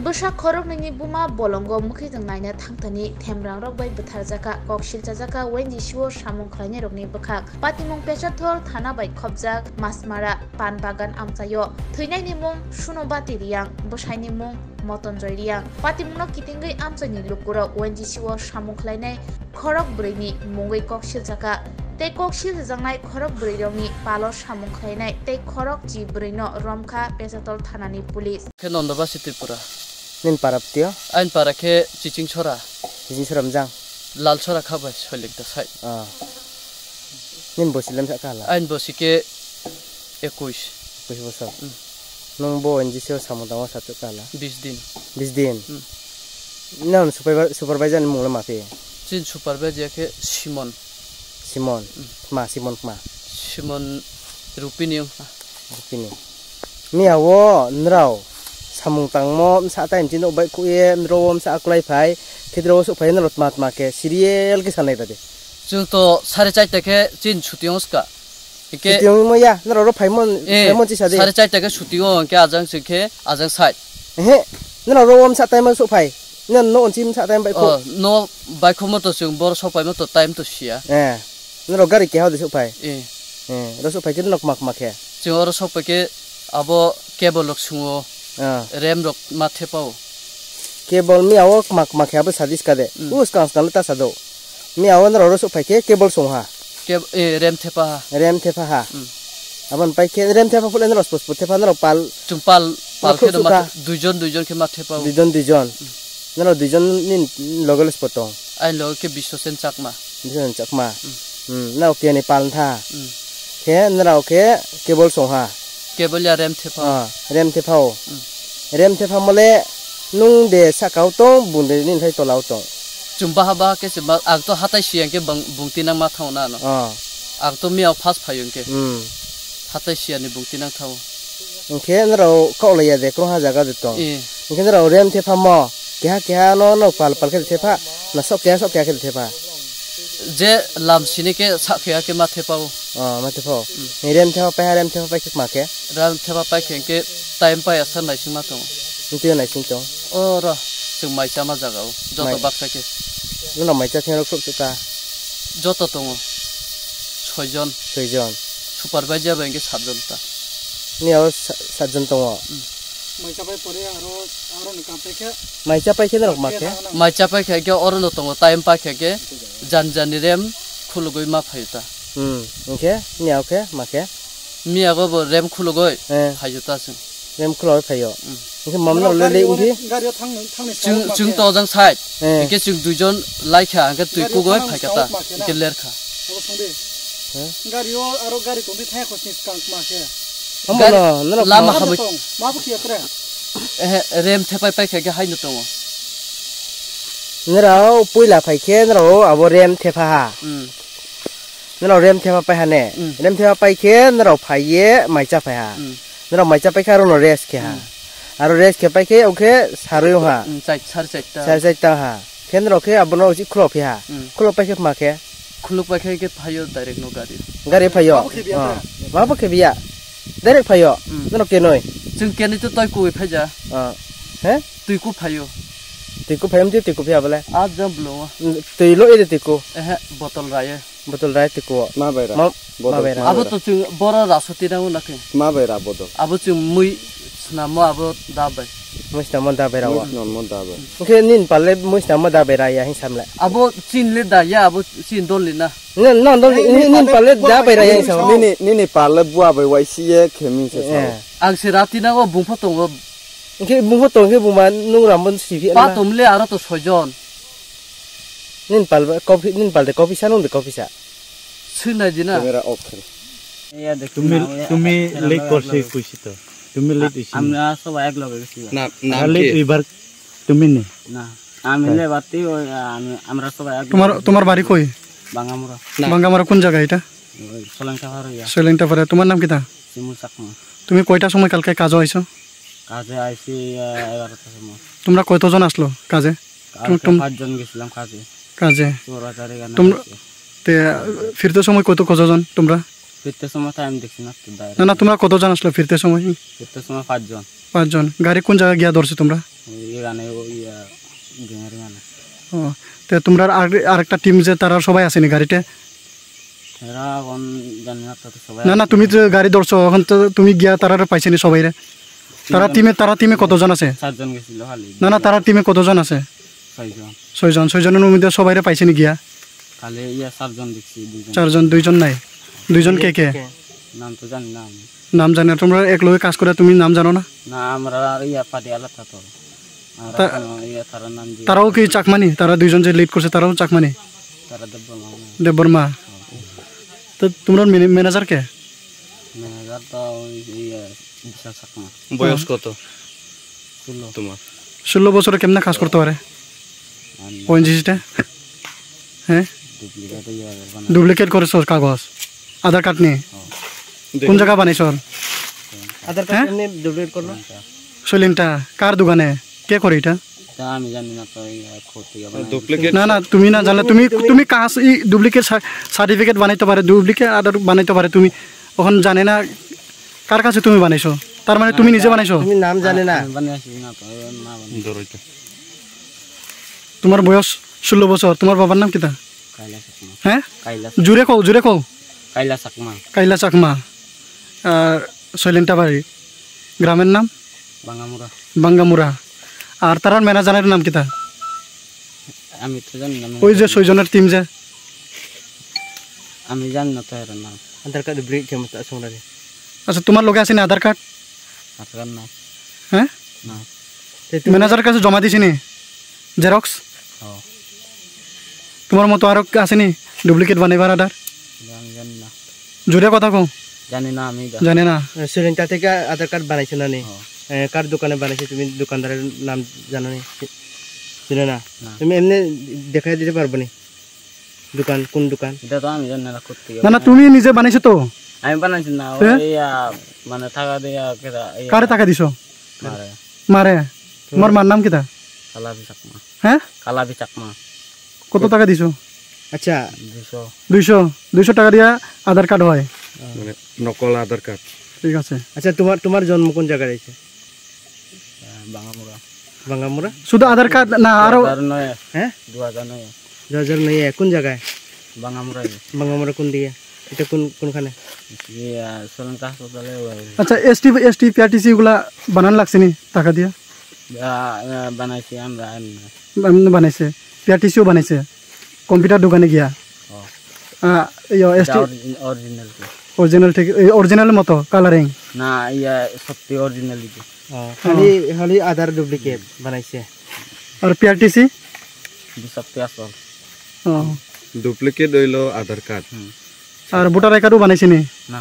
Busak khorok nini buma bolongo mukhi jeng naina thangtani themrang rok bai butharjaka koksil chajaka wendi shiwo samung khlaine rokni bukhak patimung pechathor thana bai khobjak masmara pan bagan amchayo thuinai ni mung sunobati riang busaini mung motonjoy riang patimungno kitingai amchani lukuro wendi shiwo samung khlaine khorok brini mungoi koksil chaka tei koksil jangnai khorok brirongni palo samung khlainai tei khorok ji brino romkha pechathor thanani police Nondaba Sitipura. Nin parap tio? Ain para ke cicing chora. Cicing chora mjang. Lal chora khabai solik da sai. Nin bosilam sakala. Ain bosi ke 21. 21 bosor. Nung bo enji seo samudang satu kala. 20 din. 20 din. Non supervisor mung lama pe. Cin supervisor ke Simon. Simon. Simon ma. Simon Rupini. Rupini. Mi awo nrao samung tangmo sa time jino bai kuye nro sa aklai phai thidro su phai nrot mat ma ke serial ke sanai tade Jung to 4:30 ke cin shooting ska. Ike shooting mo ya nro ro phai mon chi sa de 4:30 ke shooting ke ajang sikhe ajang sai. Nro ro sa time su phai nen no chim sa time bai ko no bai ko mo to jung bor so pai mo to time to sia. Nro gari ke ha de su phai ro su phai jin nok mak mak he jung oro so pai ke abo cable lok sungo rem rok mathe pau cable mi awo mak he abo sadis ka de us kan ta sado mi awo nro ro su phai ke cable song ha rem thepa ha aban pai ke rem thepa fulen ro spos thepa nro pal ke ma dujon ke mathe pau dujon nro dujon nin logol spotong ai log ke bishosen chakma na ke ni pal tha ke nro ke cable song ha cable ya rem thepa mole nung de sakau tong bung de nin thai to lau tong chumba haba ke chumba ag to hatai siang ke bungti nang ma thauna no ag to miao fast phayung ke hatai siang ni bungti nang thau ke nro ko le ya de kro ha jaga de tong ke nro rem thepa mo kya no pal ke thepa na sok kya ke thepa je lam sini ke sakhya ke mathe pau mathe pau rem thepa ke ma ke ram thepa pai ke time pai asan nai sing ma tong ntiu nai sing tong ora chung mai chama jagao joto baksa ke no mai cha thero khop chuka joto tong 6 jon supervisor benge 7 jon ta ni aw 7 jon tong mai cha pai ke no ma ke mai cha pai ke oro no tong time pa ke jan rem khulugoi ma phaita okay ni aw ke ma ke mi ago bo rem khulugoi phayuta sing rem khuloi phayo ke mamno le ingi gari thang chung to jang sai ke chung dujon laikha ke tui ku goi phakata ke lerkha gari aro gari tongi thai ko sis kang ma ke lama khabu ma bu khia tra rem thepai pai ke hai no tongo nrao puila phai ke nrao abo rem thepa ha nrao rem thepa pai ha ne rem thepa pai ke nrao phai ye mai cha pai ha nrao mai cha pai ka ro no res ke ha aro res ke pai ke oke saru ha sar ta ha ke nrao ke abo no ji khlo phi ha khlo pai ke ma ke khlo pai ke phayo direct no gari phayo ma ba ke biya direct phayo nrao ke noi chung ke ni to toy ku phaja tui ku phayo tiku phayam ti tiku phya bale a jam blo tui lo ede tiku botol raye tiku ma baira abo to chung bora rasoti na una ke ma baira botol abo chung mui na mo abo dabai musta mon da bera wa non mon da ba ke nin palle musta mo da bera ya hin samla abo chin le da ya abo chin don le na non don nin palle da bera ya hin sam ni palle bua bai wai si ye khemi se ang se rati na go bung pho tong ke bung to ke bung man nu ramon sivi pa tumle aro to sojon nin pal de coffee sa nun de coffee sa suna dina camera off या तुम्ही late করছে কইছি তো তুমি late ইছি আমরা সব এক লগে গেছি না লেট এবার তুমি নে না আমি লে বাতি আমরা সব এক তোমার বাড়ি কই বাঙ্গামরা কোন জায়গা এটা সোলেংটা পারে তোমার নাম কিটা সিমু সাকমা তুমি কয়টা সময় কালকে কাজে আইছো কাজে আইছি 11টা সময় তোমরা কতজন আসলো কাজে তুমি 5 জন গেছিলাম কাজে তোমরা তে ফিরতে সময় কতজন তোমরা ফিরতে সময় টাইম দেখছি না তো দাঁড়ায় না না তোমরা কতজন আসলো ফিরতে সময় ফিরতে সময় 5 জন 5 জন গাড়ি কোন জায়গায় গিয়া ধরছে তোমরা এখানে ওই গেমের গানে ও তো তোমরা আরেকটা টিম যে তারা সবাই আসেনি গাড়িতে এরা কোন জানি না তো সবাই না না তুমি যে গাড়ি ধরছো এখন তো তুমি গিয়া তারা পাইছেনি সবাইরে তারা টিমে কতজন আছে 7 জন গেছিল খালি না না তারা টিমে কতজন আছে 6 জন 6 জনের মধ্যে সবাইরে পাইছেনি গিয়া খালি 7 জন দেখছি 2 জন 4 জন 2 জন নাই 2 জন কে নাম তো জানি না আমি নাম জানি না তোমরা একলগে কাজ করে তুমি নাম জানো না না আমরা পার্টি আলাদা তো আর তার নাম দি তারাও কি চাকমানি তারা 2 জন যে লিড করছে তারাও চাকমানি তারা দেববর্মা তো তোমরা ম্যানেজার কে ম্যানেজার তো বিশাল চাকমা বয়স কত 16 তোমার 16 বছরে কেমনে কাজ করতে পারে ওএনজিসিতে হ্যাঁ ডুপ্লিকেট করেছ কাগজ আধার কার্ড নিয়ে কোন জায়গা বানাইছ আধার কার্ড এমনি ডুপ্লিকেট করলো সলিনটা কার দোকানে কে করে এটা আমি জানি না তো ডুপ্লিকেট না না তুমি না জানলে তুমি কাজ ডুপ্লিকেট সার্টিফিকেট বানাইতে পারে ডুপ্লিকেট আধার বানাইতে পারে তুমি ওখানে জানে না কার কাছে তুমি বানাইছো তার মানে তুমি নিজে বানাইছো তুমি নাম জানে না বানিয়েছি না তো না ধরইতে তোমার বয়স 16 বছর তোমার বাবার নাম কিটা কাইলা চাকমা হ্যাঁ কাইলা জুরে কও কাইলা চাকমা কাইলা চাকমা আর সলিনটা বাড়ি গ্রামের নাম বাঙ্গামুরা আর তার ম্যানেজারের নাম কিটা আমি তো জানি না ওই যে 6 জনের টিম যে আমি জানি না তো এর নাম আধার কার্ড ডুপ্লিকেট কেমন আছে আচ্ছা তোমার লগে আছে না আধার কার্ড না হ্যাঁ না ম্যানেজারের কাছে জমা দিছিনি জেরক্স তোমার মতো আর আসেনি ডুপ্লিকেট বানাইবার আধার জানি না জোরে কথা কও জানি না আমি জানি না সুরেন্টা থেকে আধার কার্ড বানাইছো না নি কার দোকানে বানাইছে তুমি দোকানদারের নাম জানো নি জানো না তুমি এমনি দেখাই দিতে পারবে নি দোকান কোন দোকান এটা তো আমি জানি না করতে না না তুমি নিজে বানাইছো তো আমি বানাইছি না ওই মানে টাকা দেয়া কেদা কারে টাকা দিছো মারে তোমার মার নাম কিটা কালাবি চাকমা হ্যাঁ কালাবি চাকমা কত টাকা দিছো আচ্ছা 200 টাকা দিয়া আধার কার্ড হয় মানে নকল আধার কার্ড ঠিক আছে আচ্ছা তোমার জন্ম কোন জায়গায় রয়েছে বাঙ্গামুরা শুধু আধার কার্ড না আরো হ্যাঁ 2009 কোন জায়গায় বাঙ্গামুরা কোন দিকে এটা কোনখানে শ্রীলঙ্কা হাসপাতালে আচ্ছা এসটি পিআরটিসি গুলা বানান লাগছে নি টাকা দিয়া বানাইছি আমরা বানাইছে পিআরটিসিও বানাইছে কম্পিউটার দোকানে গিয়া এসটি অরিজিনাল ঠিক অরিজিনাল মতো কালারিং না সত্যি অরিজিনাল খালি আধার ডুপ্লিকেট বানাইছে আর পিআরটিসি সত্যি আসল ডুপ্লিকেট হইলো আধার কার্ড আর ভোটার আই কার্ডও বানাইছে নি না